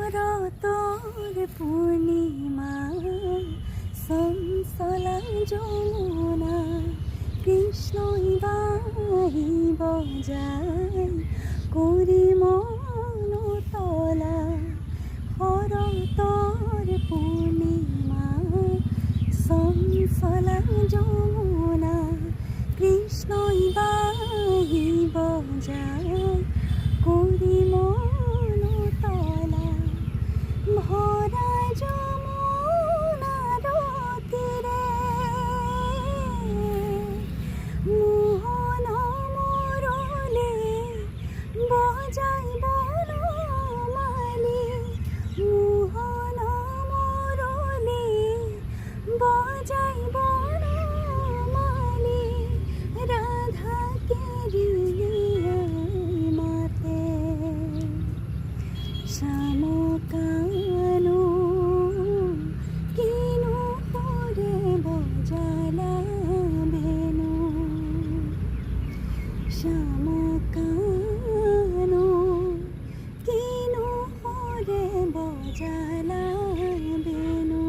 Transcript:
শরতর পূর্ণিমা চঞ্চলা যমুনা কৃষ্ণই বাহি বজায় করি মনতলা। শরতর পূর্ণিমা চঞ্চলা যমুনা কৃষ্ণই বাহি বজায় করি মনতলা। ভরা যমুনার তীরে মোহন মুরলী বজাই বনমালী। মোহন মুরলী বজাই বনমালী। রাধা কেরিয়া মাতে শ্যাম কানু কিনু পরে বজালা বেনু। শ্যাম কানু কিনু পরে বজালা বেনু।